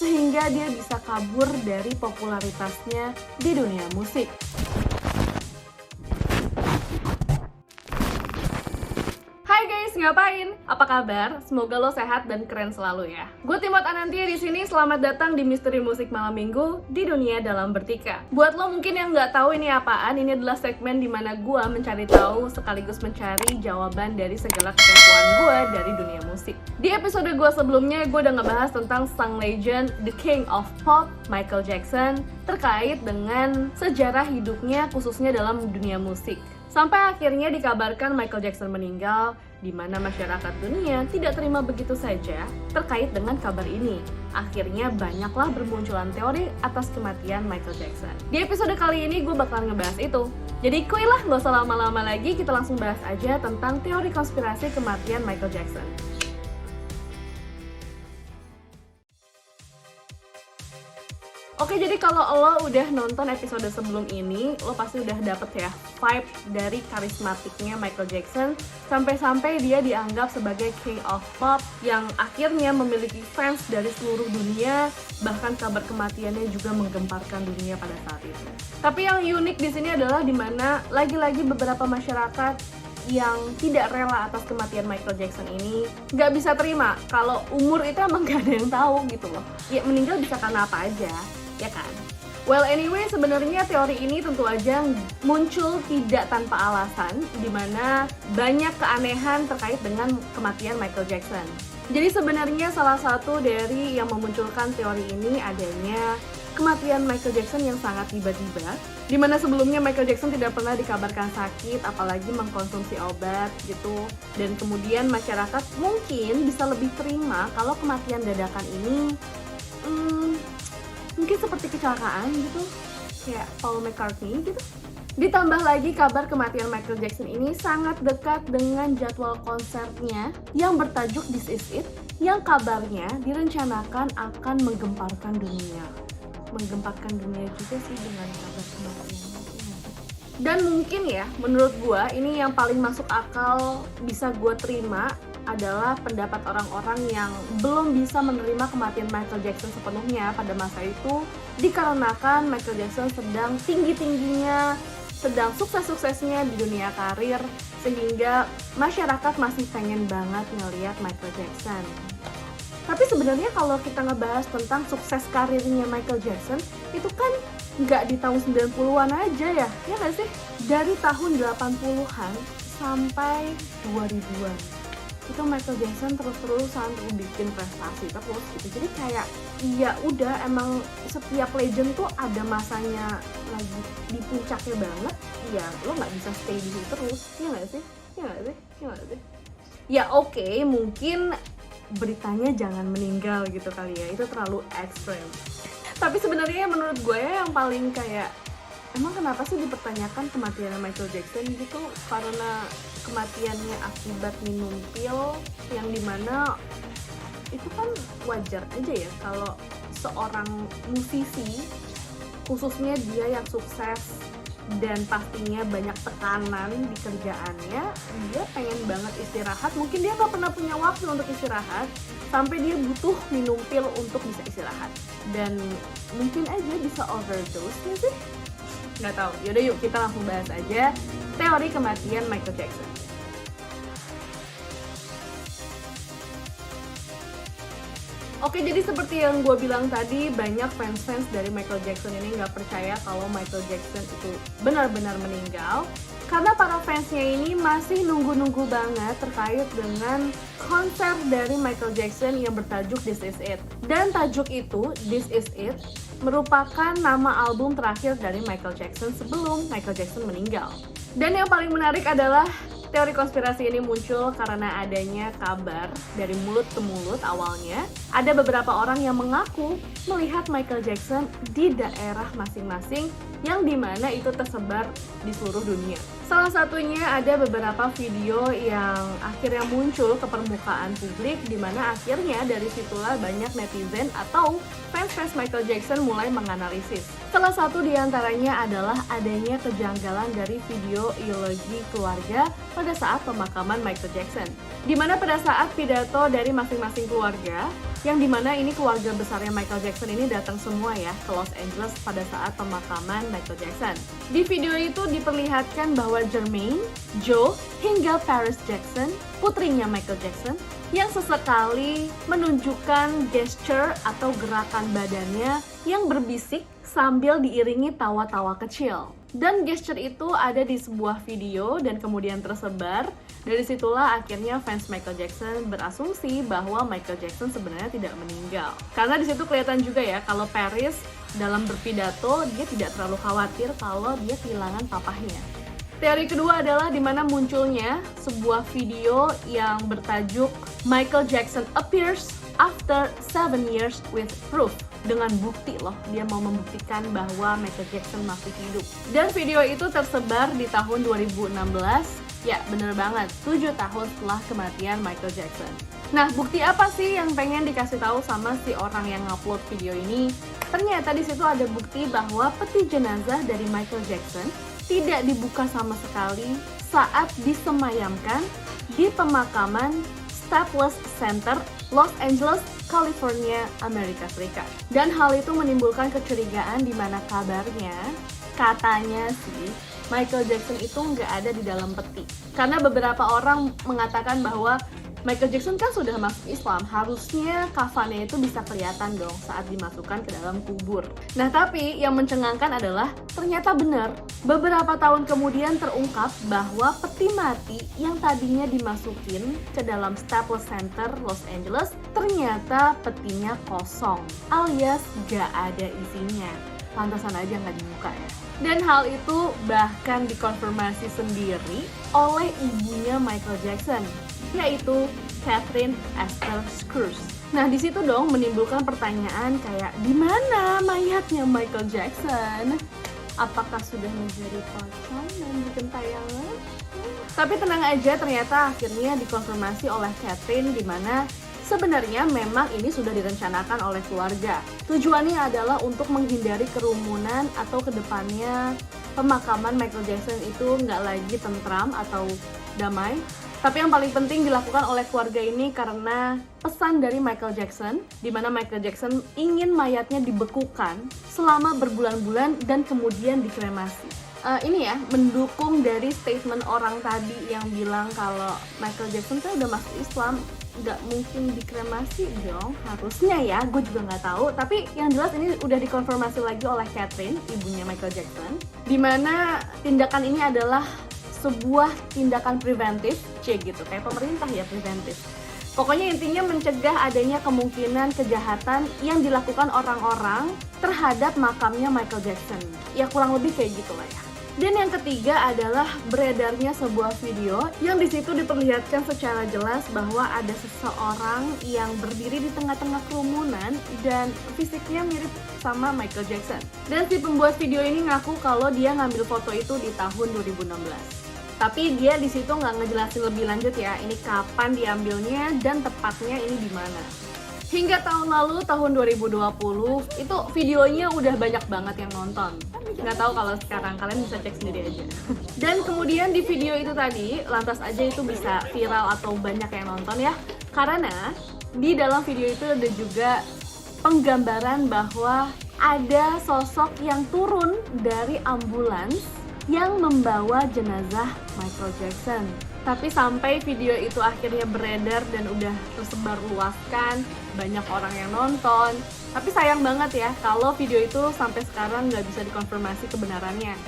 sehingga dia bisa kabur dari popularitasnya di dunia musik. Hai guys, ngapain? Apa kabar? Semoga lo sehat dan keren selalu ya. Gue Timot Anantia di sini. Selamat datang di Misteri Musik Malam Minggu di Dunia Dalam Bertika. Buat lo mungkin yang nggak tahu ini apaan, ini adalah segmen dimana gue mencari tahu sekaligus mencari jawaban dari segala kekepoan gue dari dunia musik. Di episode gue sebelumnya, gue udah ngebahas tentang sang legend, the king of pop, Michael Jackson, terkait dengan sejarah hidupnya khususnya dalam dunia musik. Sampai akhirnya dikabarkan Michael Jackson meninggal, di mana masyarakat dunia tidak terima begitu saja terkait dengan kabar ini. Akhirnya banyaklah bermunculan teori atas kematian Michael Jackson. Di episode kali ini gue bakalan ngebahas itu. Jadi kuy lah, gak usah lama-lama lagi, kita langsung bahas aja tentang teori konspirasi kematian Michael Jackson. Oke, jadi kalau lo udah nonton episode sebelum ini, lo pasti udah dapet ya vibe dari karismatiknya Michael Jackson, sampai-sampai dia dianggap sebagai king of pop yang akhirnya memiliki fans dari seluruh dunia, bahkan kabar kematiannya juga menggemparkan dunia pada saat itu. Tapi yang unik di sini adalah dimana lagi-lagi beberapa masyarakat yang tidak rela atas kematian Michael Jackson ini nggak bisa terima kalau umur itu emang gak ada yang tahu gitu loh. Ya meninggal bisa karena apa aja, ya kan? Well anyway, sebenarnya teori ini tentu aja muncul tidak tanpa alasan, dimana banyak keanehan terkait dengan kematian Michael Jackson. Jadi sebenarnya salah satu dari yang memunculkan teori ini adanya kematian Michael Jackson yang sangat tiba-tiba, dimana sebelumnya Michael Jackson tidak pernah dikabarkan sakit, apalagi mengkonsumsi obat gitu. Dan kemudian masyarakat mungkin bisa lebih terima kalau kematian dadakan ini mungkin seperti kecelakaan gitu, kayak Paul McCartney gitu. Ditambah lagi kabar kematian Michael Jackson ini sangat dekat dengan jadwal konsernya yang bertajuk This Is It, yang kabarnya direncanakan akan menggemparkan dunia. Menggemparkan dunia juga sih dengan kabar kematiannya. Dan mungkin ya, menurut gua ini yang paling masuk akal bisa gua terima adalah pendapat orang-orang yang belum bisa menerima kematian Michael Jackson sepenuhnya pada masa itu, dikarenakan Michael Jackson sedang tinggi-tingginya, sedang sukses-suksesnya di dunia karir, sehingga masyarakat masih pengen banget ngeliat Michael Jackson. Tapi sebenarnya kalau kita ngebahas tentang sukses karirnya Michael Jackson, itu kan nggak di tahun 90-an aja ya nggak sih? Dari tahun 80-an sampai 2000-an. Itu Michael Jackson terus-terusan bikin prestasi terus gitu. Jadi kayak ya udah, emang setiap legend tuh ada masanya lagi di puncaknya banget. Ya lo nggak bisa stay di situ terus, ya nggak sih? Ya oke, mungkin beritanya jangan meninggal gitu kali ya, itu terlalu ekstrem. Tapi sebenarnya menurut gue yang paling kayak, emang kenapa sih dipertanyakan kematian Michael Jackson gitu? Karena kematiannya akibat minum pil, yang dimana itu kan wajar aja ya kalau seorang musisi, khususnya dia yang sukses dan pastinya banyak tekanan di kerjaannya, dia pengen banget istirahat. Mungkin dia nggak pernah punya waktu untuk istirahat, sampai dia butuh minum pil untuk bisa istirahat. Dan mungkin aja bisa overdose ya sih? Nggak tahu. Yaudah yuk kita langsung bahas aja teori kematian Michael Jackson. Oke, jadi seperti yang gue bilang tadi, banyak fans-fans dari Michael Jackson ini nggak percaya kalau Michael Jackson itu benar-benar meninggal, karena para fansnya ini masih nunggu-nunggu banget terkait dengan konser dari Michael Jackson yang bertajuk This Is It. Dan tajuk itu, This Is It, merupakan nama album terakhir dari Michael Jackson sebelum Michael Jackson meninggal. Dan yang paling menarik adalah teori konspirasi ini muncul karena adanya kabar dari mulut ke mulut. Awalnya ada beberapa orang yang mengaku melihat Michael Jackson di daerah masing-masing yang dimana itu tersebar di seluruh dunia. Salah satunya ada beberapa video yang akhirnya muncul ke permukaan publik, dimana akhirnya dari situlah banyak netizen atau fans fans Michael Jackson mulai menganalisis. Salah satu di antaranya adalah adanya kejanggalan dari video eulogi keluarga pada saat pemakaman Michael Jackson. Di mana pada saat pidato dari masing-masing keluarga, yang dimana ini keluarga besarnya Michael Jackson ini datang semua ya ke Los Angeles pada saat pemakaman Michael Jackson. Di video itu diperlihatkan bahwa Jermaine, Joe, hingga Paris Jackson, putrinya Michael Jackson, yang sesekali menunjukkan gesture atau gerakan badannya yang berbisik sambil diiringi tawa-tawa kecil. Dan gesture itu ada di sebuah video dan kemudian tersebar. Dari situlah akhirnya fans Michael Jackson berasumsi bahwa Michael Jackson sebenarnya tidak meninggal. Karena di situ kelihatan juga ya kalau Paris dalam berpidato dia tidak terlalu khawatir kalau dia kehilangan papahnya. Teori kedua adalah di mana munculnya sebuah video yang bertajuk Michael Jackson Appears After 7 Years with Proof. Dengan bukti loh, dia mau membuktikan bahwa Michael Jackson masih hidup. Dan video itu tersebar di tahun 2016. Ya, bener banget, 7 tahun setelah kematian Michael Jackson. Nah, bukti apa sih yang pengen dikasih tahu sama si orang yang ngupload video ini? Ternyata di situ ada bukti bahwa peti jenazah dari Michael Jackson tidak dibuka sama sekali saat disemayamkan di pemakaman Staples Center, Los Angeles, California, Amerika Serikat. Dan hal itu menimbulkan kecurigaan di mana kabarnya, katanya sih, Michael Jackson itu nggak ada di dalam peti. Karena beberapa orang mengatakan bahwa Michael Jackson kan sudah masuk Islam, harusnya kafannya itu bisa kelihatan dong saat dimasukkan ke dalam kubur. Nah tapi yang mencengangkan adalah ternyata benar. Beberapa tahun kemudian terungkap bahwa peti mati yang tadinya dimasukin ke dalam Staples Center Los Angeles ternyata petinya kosong, alias gak ada isinya. Pantasan aja nggak dibuka ya. Dan hal itu bahkan dikonfirmasi sendiri oleh ibunya Michael Jackson, yaitu Catherine Esther Scruggs. Nah di situ dong menimbulkan pertanyaan kayak di mana mayatnya Michael Jackson? Apakah sudah menjadi pocong dan digentayangan? Tapi tenang aja, ternyata akhirnya dikonfirmasi oleh Catherine di mana sebenarnya memang ini sudah direncanakan oleh keluarga. Tujuannya adalah untuk menghindari kerumunan atau kedepannya pemakaman Michael Jackson itu nggak lagi tentram atau damai. Tapi yang paling penting dilakukan oleh keluarga ini karena pesan dari Michael Jackson, di mana Michael Jackson ingin mayatnya dibekukan selama berbulan-bulan dan kemudian dikremasi. Ini ya, mendukung dari statement orang tadi yang bilang kalau Michael Jackson tuh udah masuk Islam, nggak mungkin dikremasi dong, harusnya ya, gue juga nggak tahu. Tapi yang jelas ini udah dikonfirmasi lagi oleh Catherine, ibunya Michael Jackson, di mana tindakan ini adalah sebuah tindakan preventif, gitu, kayak pemerintah ya, preventif. Pokoknya intinya mencegah adanya kemungkinan kejahatan yang dilakukan orang-orang terhadap makamnya Michael Jackson. Ya kurang lebih kayak gitu lah ya. Dan yang ketiga adalah beredarnya sebuah video yang di situ diperlihatkan secara jelas bahwa ada seseorang yang berdiri di tengah-tengah kerumunan dan fisiknya mirip sama Michael Jackson. Dan si pembuat video ini ngaku kalau dia ngambil foto itu di tahun 2016. Tapi dia di situ nggak ngejelasin lebih lanjut ya, ini kapan diambilnya dan tepatnya ini di mana. Hingga tahun lalu, tahun 2020, itu videonya udah banyak banget yang nonton. Nggak tahu kalau sekarang, kalian bisa cek sendiri aja. Dan kemudian di video itu tadi, lantas aja itu bisa viral atau banyak yang nonton ya. Karena di dalam video itu ada juga penggambaran bahwa ada sosok yang turun dari ambulans yang membawa jenazah Michael Jackson. Tapi sampai video itu akhirnya beredar dan udah tersebar luaskan, banyak orang yang nonton. Tapi sayang banget ya kalau video itu sampai sekarang nggak bisa dikonfirmasi kebenarannya.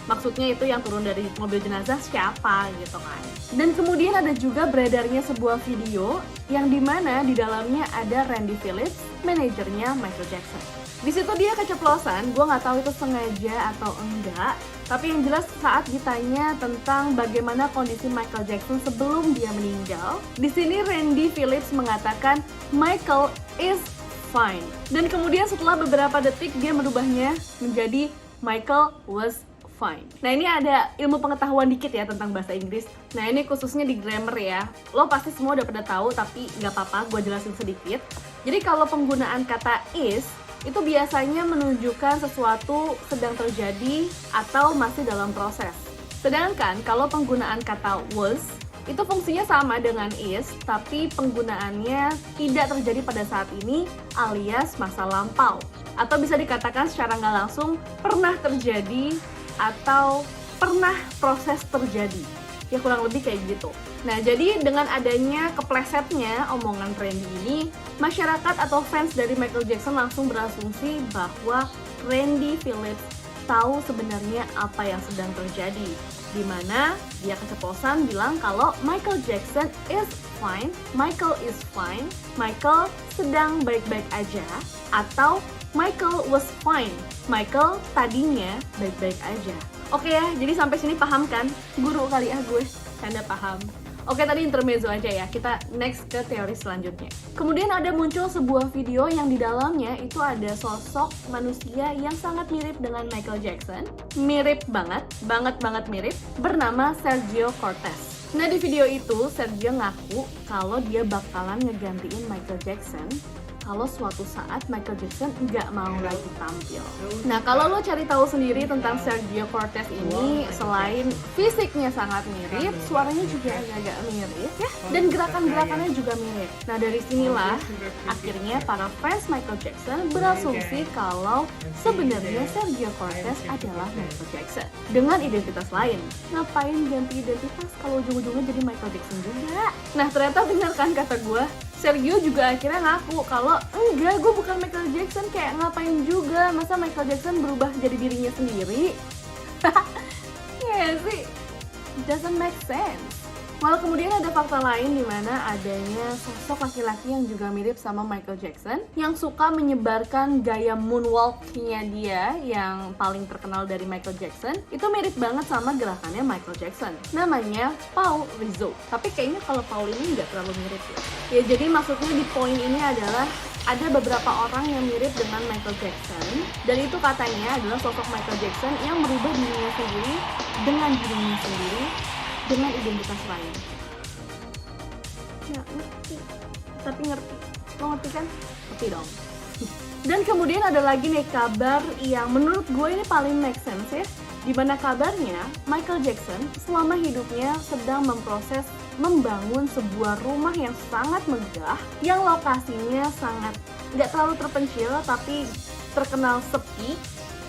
Maksudnya itu yang turun dari mobil jenazah siapa gitu kan. Dan kemudian ada juga beredarnya sebuah video yang dimana di dalamnya ada Randy Phillips, manajernya Michael Jackson. Di situ dia keceplosan, gue nggak tahu itu sengaja atau enggak. Tapi yang jelas saat ditanya tentang bagaimana kondisi Michael Jackson sebelum dia meninggal, di sini Randy Phillips mengatakan Michael is fine. Dan kemudian setelah beberapa detik dia merubahnya menjadi Michael was fine. Nah ini ada ilmu pengetahuan dikit ya tentang bahasa Inggris. Nah ini khususnya di grammar ya. Lo pasti semua udah pada tahu tapi nggak apa-apa, gue jelasin sedikit. Jadi kalau penggunaan kata is itu biasanya menunjukkan sesuatu sedang terjadi atau masih dalam proses. Sedangkan kalau penggunaan kata was, itu fungsinya sama dengan is, tapi penggunaannya tidak terjadi pada saat ini alias masa lampau. Atau bisa dikatakan secara nggak langsung pernah terjadi atau pernah proses terjadi. Ya kurang lebih kayak gitu. Nah, jadi dengan adanya keplesetnya omongan Randy ini, masyarakat atau fans dari Michael Jackson langsung berasumsi bahwa Randy Phillips tahu sebenarnya apa yang sedang terjadi. Di mana dia keceplosan bilang kalau Michael Jackson is fine, Michael is fine, Michael sedang baik-baik aja, atau Michael was fine, Michael tadinya baik-baik aja. Oke ya, jadi sampai sini paham kan? Guru kali ya gue, Anda paham. Oke, tadi intermezzo aja ya, kita next ke teori selanjutnya. Kemudian ada muncul sebuah video yang di dalamnya itu ada sosok manusia yang sangat mirip dengan Michael Jackson. Mirip banget mirip, bernama Sergio Cortez. Nah, di video itu Sergio ngaku kalau dia bakalan ngegantiin Michael Jackson kalau suatu saat Michael Jackson nggak mau lagi tampil. Nah, kalau lo cari tahu sendiri tentang Sergio Cortez ini, selain fisiknya sangat mirip, suaranya juga agak-agak mirip ya, dan gerakan-gerakannya juga mirip. Nah, dari sinilah akhirnya para fans Michael Jackson berasumsi kalau sebenarnya Sergio Cortez adalah Michael Jackson dengan identitas lain. Ngapain ganti identitas kalau ujung-ujungnya jadi Michael Jackson juga? Nah, ternyata benar kan kata gue? Sergio juga akhirnya ngaku kalau enggak, gue bukan Michael Jackson, kayak ngapain juga, masa Michael Jackson berubah jadi dirinya sendiri? Ya sih, doesn't make sense. Malah kemudian ada fakta lain di mana adanya sosok laki-laki yang juga mirip sama Michael Jackson yang suka menyebarkan gaya moonwalk-nya dia yang paling terkenal dari Michael Jackson. Itu mirip banget sama gerakannya Michael Jackson. Namanya Paul Rizzo. Tapi kayaknya kalau Paul ini nggak terlalu mirip ya. Ya jadi maksudnya di poin ini adalah ada beberapa orang yang mirip dengan Michael Jackson, dan itu katanya adalah sosok Michael Jackson yang merubah dirinya sendiri dengan dirinya sendiri dengan identitas lain. Ya, ngerti. Tapi ngerti. Lo ngerti kan? Ngerti dong. Dan kemudian ada lagi nih kabar yang menurut gue ini paling make sense ya. Dimana kabarnya Michael Jackson selama hidupnya sedang memproses membangun sebuah rumah yang sangat megah, yang lokasinya sangat nggak terlalu terpencil tapi terkenal sepi,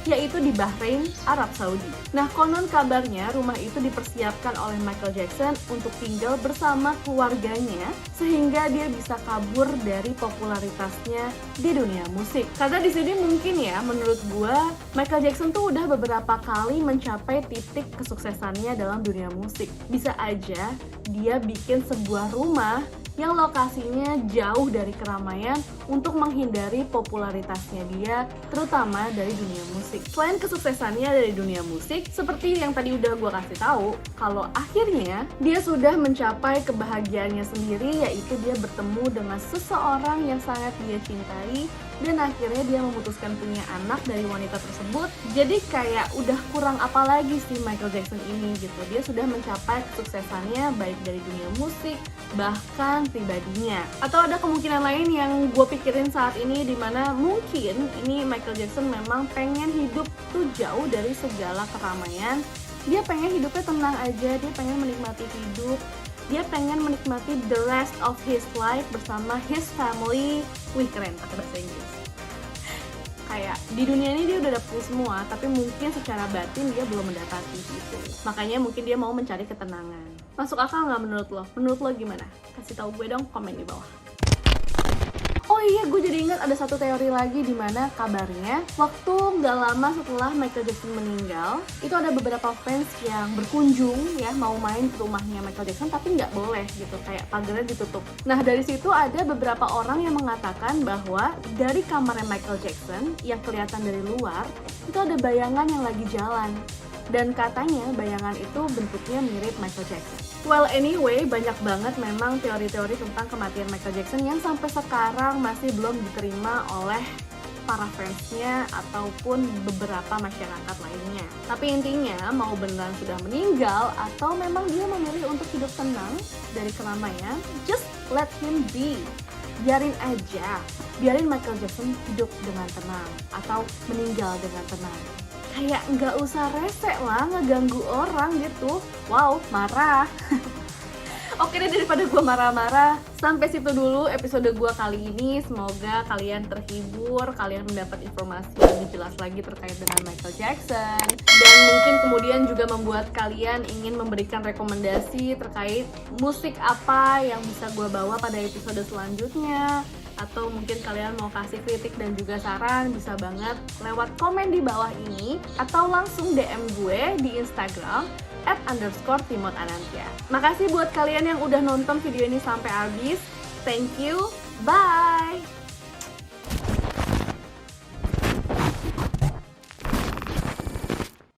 yaitu di Bahrain, Arab Saudi. Nah, konon kabarnya rumah itu dipersiapkan oleh Michael Jackson untuk tinggal bersama keluarganya sehingga dia bisa kabur dari popularitasnya di dunia musik. Karena di sini mungkin ya, menurut gua Michael Jackson tuh udah beberapa kali mencapai titik kesuksesannya dalam dunia musik. Bisa aja dia bikin sebuah rumah yang lokasinya jauh dari keramaian untuk menghindari popularitasnya dia, terutama dari dunia musik. Selain kesuksesannya dari dunia musik, seperti yang tadi udah gue kasih tahu, kalau akhirnya dia sudah mencapai kebahagiaannya sendiri, yaitu dia bertemu dengan seseorang yang sangat dia cintai, dan akhirnya dia memutuskan punya anak dari wanita tersebut. Jadi kayak udah kurang apa lagi sih Michael Jackson ini gitu. Dia sudah mencapai kesuksesannya baik dari dunia musik, bahkan pribadinya. Atau ada kemungkinan lain yang gue pikirin saat ini, dimana mungkin ini Michael Jackson memang pengen hidup tuh jauh dari segala keramaian. Dia pengen hidupnya tenang aja, dia pengen menikmati hidup, dia pengen menikmati the rest of his life bersama his family. Wih, keren pakai bahasa Inggris. Kayak di dunia ini dia udah dapet semua, tapi mungkin secara batin dia belum mendapati itu. Makanya mungkin dia mau mencari ketenangan. Masuk akal nggak menurut lo? Menurut lo gimana? Kasih tahu gue dong, komen di bawah. Oh iya, gue jadi ingat ada satu teori lagi di mana kabarnya waktu nggak lama setelah Michael Jackson meninggal, itu ada beberapa fans yang berkunjung ya, mau main ke rumahnya Michael Jackson tapi nggak boleh gitu, kayak pagarnya ditutup. Nah, dari situ ada beberapa orang yang mengatakan bahwa dari kamarnya Michael Jackson yang kelihatan dari luar, itu ada bayangan yang lagi jalan. Dan katanya bayangan itu bentuknya mirip Michael Jackson. Well anyway, banyak banget memang teori-teori tentang kematian Michael Jackson yang sampai sekarang masih belum diterima oleh para fansnya ataupun beberapa masyarakat lainnya. Tapi intinya, mau beneran sudah meninggal atau memang dia memilih untuk hidup tenang dari keramaian, just let him be. Biarin aja. biarin Michael Jackson hidup dengan tenang atau meninggal dengan tenang. Kayak nggak usah rese lah ngeganggu orang gitu. Wow, marah. Oke deh, daripada gue marah-marah, sampai situ dulu episode gue kali ini. Semoga kalian terhibur, kalian mendapat informasi yang lebih jelas lagi terkait dengan Michael Jackson. Dan mungkin kemudian juga membuat kalian ingin memberikan rekomendasi terkait musik apa yang bisa gue bawa pada episode selanjutnya. Atau mungkin kalian mau kasih kritik dan juga saran, bisa banget lewat komen di bawah ini. Atau langsung DM gue di Instagram @_Timot_Anantya. Makasih buat kalian yang udah nonton video ini sampai habis. Thank you. Bye.